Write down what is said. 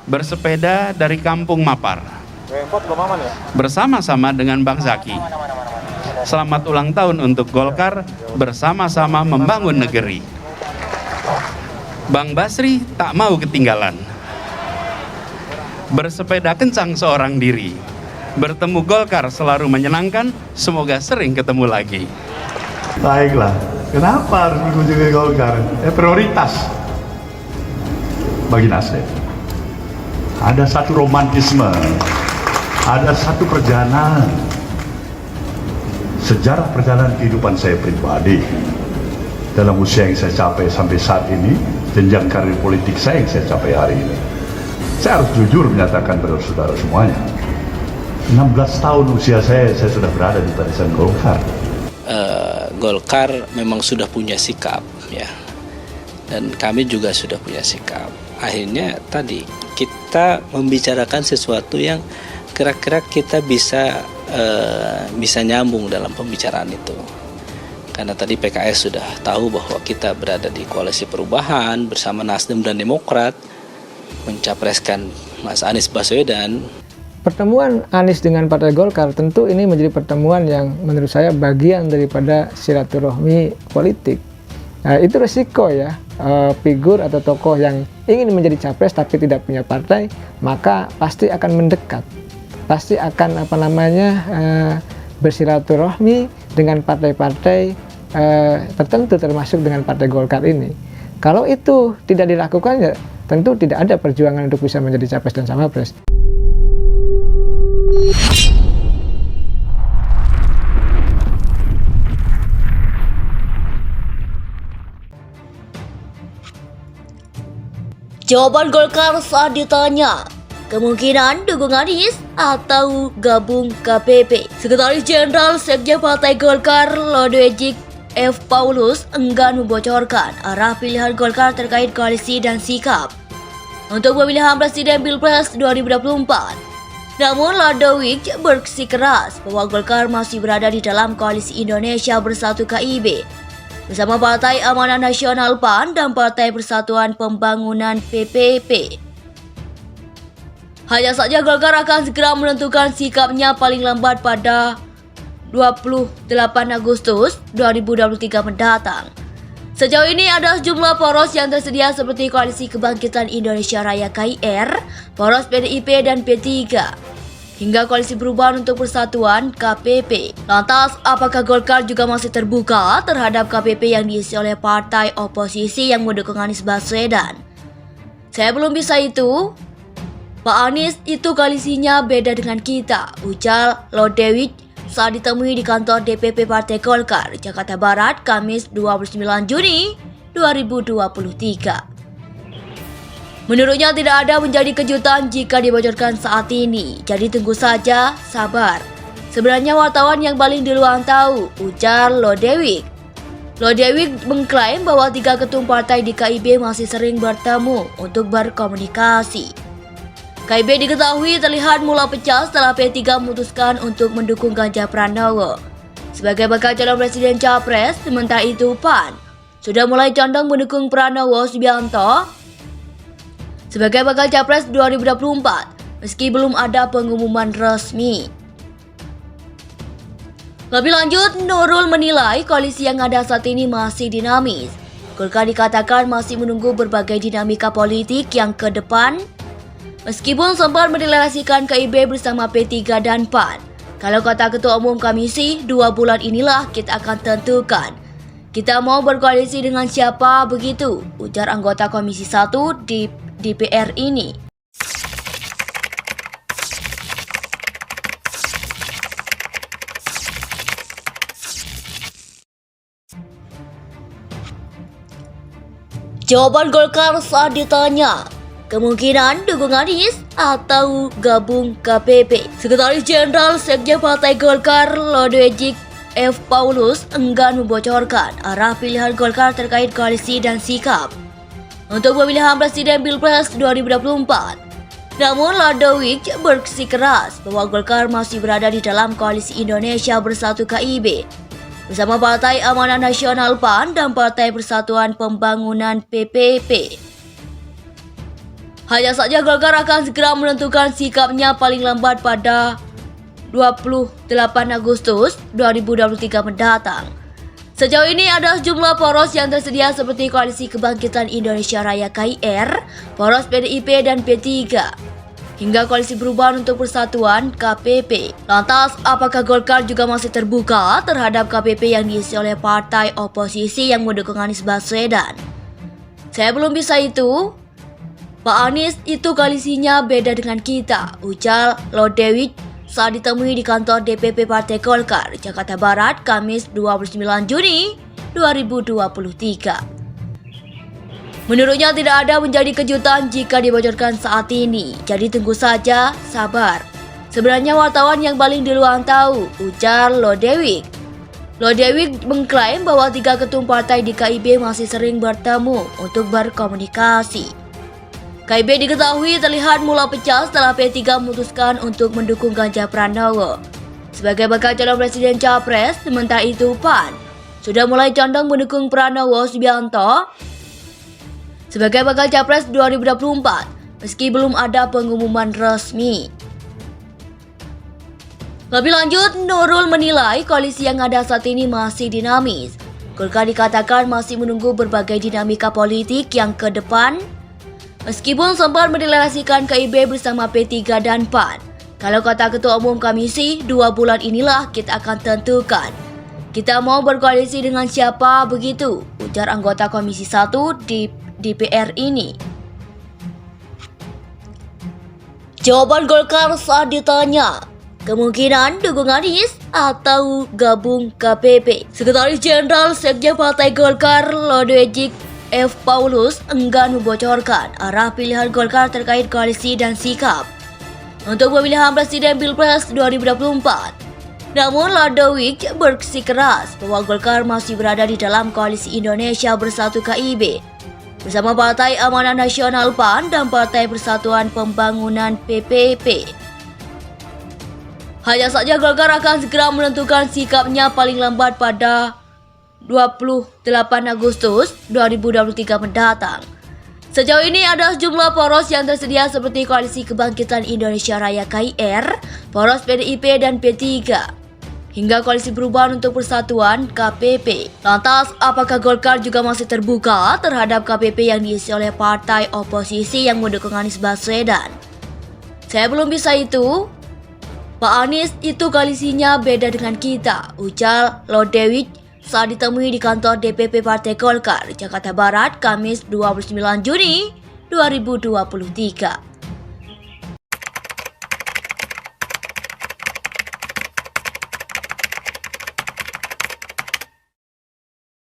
bersepeda dari Kampung Mapar bersama-sama dengan Bang Zaki. Selamat ulang tahun untuk Golkar, bersama-sama membangun negeri. Bang Basri tak mau ketinggalan. Bersepeda kencang seorang diri. Bertemu Golkar selalu menyenangkan, semoga sering ketemu lagi. Baiklah, kenapa harus mengunjungi Golkar? Prioritas bagi Nasdem. Ada satu romantisme, ada satu perjalanan, sejarah perjalanan kehidupan saya pribadi dalam usia yang saya capai sampai saat ini, jenjang karir politik saya yang saya capai hari ini. Saya harus jujur menyatakan pada saudara semuanya, 16 tahun usia saya sudah berada di barisan Golkar. Golkar memang sudah punya sikap, ya, dan kami juga sudah punya sikap. Akhirnya tadi kita membicarakan sesuatu yang kira-kira kita bisa nyambung dalam pembicaraan itu. Karena tadi PKS sudah tahu bahwa kita berada di koalisi perubahan bersama Nasdem dan Demokrat mencapreskan Mas Anies Baswedan. Pertemuan Anies dengan Partai Golkar tentu ini menjadi pertemuan yang menurut saya bagian daripada silaturahmi politik. Nah, itu resiko ya, figur atau tokoh yang ingin menjadi capres tapi tidak punya partai, maka pasti akan mendekat, pasti akan bersilaturahmi dengan partai-partai tertentu termasuk dengan Partai Golkar ini. Kalau itu tidak dilakukan ya tentu tidak ada perjuangan untuk bisa menjadi capres dan cawapres. Jawaban Golkar saat ditanya kemungkinan dukung Anies atau gabung KPP. Sekretaris Jenderal Sekjen Partai Golkar Lodewijk F. Paulus enggan membocorkan arah pilihan Golkar terkait koalisi dan sikap untuk pemilihan Presiden Pilpres 2024. Namun Lodewijk bersikeras bahwa Golkar masih berada di dalam koalisi Indonesia Bersatu KIB bersama Partai Amanat Nasional PAN dan Partai Persatuan Pembangunan PPP. Hanya saja Golkar akan segera menentukan sikapnya paling lambat pada 28 Agustus 2023 mendatang. Sejauh ini ada sejumlah poros yang tersedia seperti Koalisi Kebangkitan Indonesia Raya KIR, poros PDIP dan P3, hingga Koalisi Perubahan untuk Persatuan KPP. Lantas, apakah Golkar juga masih terbuka terhadap KPP yang diisi oleh partai oposisi yang mendukung Anies Baswedan? Saya belum bisa itu. Pak Anies itu koalisinya beda dengan kita, ujar Lodewijk saat ditemui di kantor DPP Partai Golkar, Jakarta Barat, Kamis 29 Juni 2023. Menurutnya tidak ada menjadi kejutan jika dibocorkan saat ini, jadi tunggu saja, sabar. Sebenarnya wartawan yang paling duluan tahu, ujar Lodewijk. Lodewijk mengklaim bahwa 3 ketum partai di KIB masih sering bertemu untuk berkomunikasi. KIB diketahui terlihat mula pecah setelah P3 memutuskan untuk mendukung Ganjar Pranowo sebagai bakal calon presiden capres. Sementara itu PAN sudah mulai condong mendukung Pranowo Subianto sebagai bakal capres 2024 meski belum ada pengumuman resmi. Lebih lanjut, Nurul menilai koalisi yang ada saat ini masih dinamis. Golkar dikatakan masih menunggu berbagai dinamika politik yang ke depan. Meskipun sempat mendeklarasikan KIB bersama P3 dan PAN. Kalau kata Ketua Umum kami sih, 2 bulan inilah kita akan tentukan kita mau berkoalisi dengan siapa, begitu, ujar anggota Komisi 1 di DPR ini. Jawaban Golkar saat ditanya kemungkinan dukung Anies atau gabung KPP. Sekretaris Jenderal Sekjen Partai Golkar Lodewijk F. Paulus enggan membocorkan arah pilihan Golkar terkait koalisi dan sikap untuk pemilihan Presiden Pilpres 2024. Namun Lodewijk bersikeras bahwa Golkar masih berada di dalam koalisi Indonesia Bersatu KIB bersama Partai Amanat Nasional PAN dan Partai Persatuan Pembangunan PPP. Hanya saja Golkar akan segera menentukan sikapnya paling lambat pada 28 Agustus 2023 mendatang. Sejauh ini ada sejumlah poros yang tersedia seperti Koalisi Kebangkitan Indonesia Raya KIR, poros PDIP dan P3, hingga Koalisi Perubahan untuk Persatuan KPP. Lantas, apakah Golkar juga masih terbuka terhadap KPP yang diisi oleh partai oposisi yang mendukung Anies Baswedan? Saya belum bisa itu. Pak Anies itu koalisinya beda dengan kita, ujar Lodewijk saat ditemui di kantor DPP Partai Golkar, Jakarta Barat, Kamis 29 Juni 2023. Menurutnya tidak ada menjadi kejutan jika dibocorkan saat ini, jadi tunggu saja, sabar. Sebenarnya wartawan yang paling duluan tahu, ujar Lodewijk. Lodewijk mengklaim bahwa 3 ketum partai di KIB masih sering bertemu untuk berkomunikasi. KIB diketahui terlihat mula pecah setelah P3 memutuskan untuk mendukung Ganjar Pranowo sebagai bakal calon presiden capres. Sementara itu PAN sudah mulai condong mendukung Pranowo Subianto sebagai bakal capres 2024 meski belum ada pengumuman resmi. Lebih lanjut, Nurul menilai koalisi yang ada saat ini masih dinamis. Golkar dikatakan masih menunggu berbagai dinamika politik yang ke depan. Meskipun sempat mendeklarasikan KIB bersama P3 dan PAN. Kalau kata Ketua Umum kami sih, 2 bulan inilah kita akan tentukan. Kita mau berkoalisi dengan siapa begitu, ujar anggota Komisi 1 di DPR ini. Jawaban Golkar saat ditanya kemungkinan dukung Anies atau gabung KPP. Sekretaris Jenderal Sekjen Partai Golkar Lodewijk F. Paulus enggan membocorkan arah pilihan Golkar terkait koalisi dan sikap untuk pemilihan Presiden Pilpres 2024. Namun Lodewijk bersikeras bahwa Golkar masih berada di dalam Koalisi Indonesia Bersatu KIB bersama Partai Amanat Nasional PAN dan Partai Persatuan Pembangunan PPP. Hanya saja Golkar akan segera menentukan sikapnya paling lambat pada 28 Agustus 2023 mendatang. Sejauh ini ada sejumlah poros yang tersedia seperti Koalisi Kebangkitan Indonesia Raya KIR, poros PDIP dan P3, hingga Koalisi Perubahan untuk Persatuan KPP. Lantas, apakah Golkar juga masih terbuka terhadap KPP yang diisi oleh partai oposisi yang mendukung Anies Baswedan? Saya belum bisa itu. Pak Anies itu koalisinya beda dengan kita, ujar Lodewijk saat ditemui di kantor DPP Partai Golkar, Jakarta Barat, Kamis 29 Juni 2023.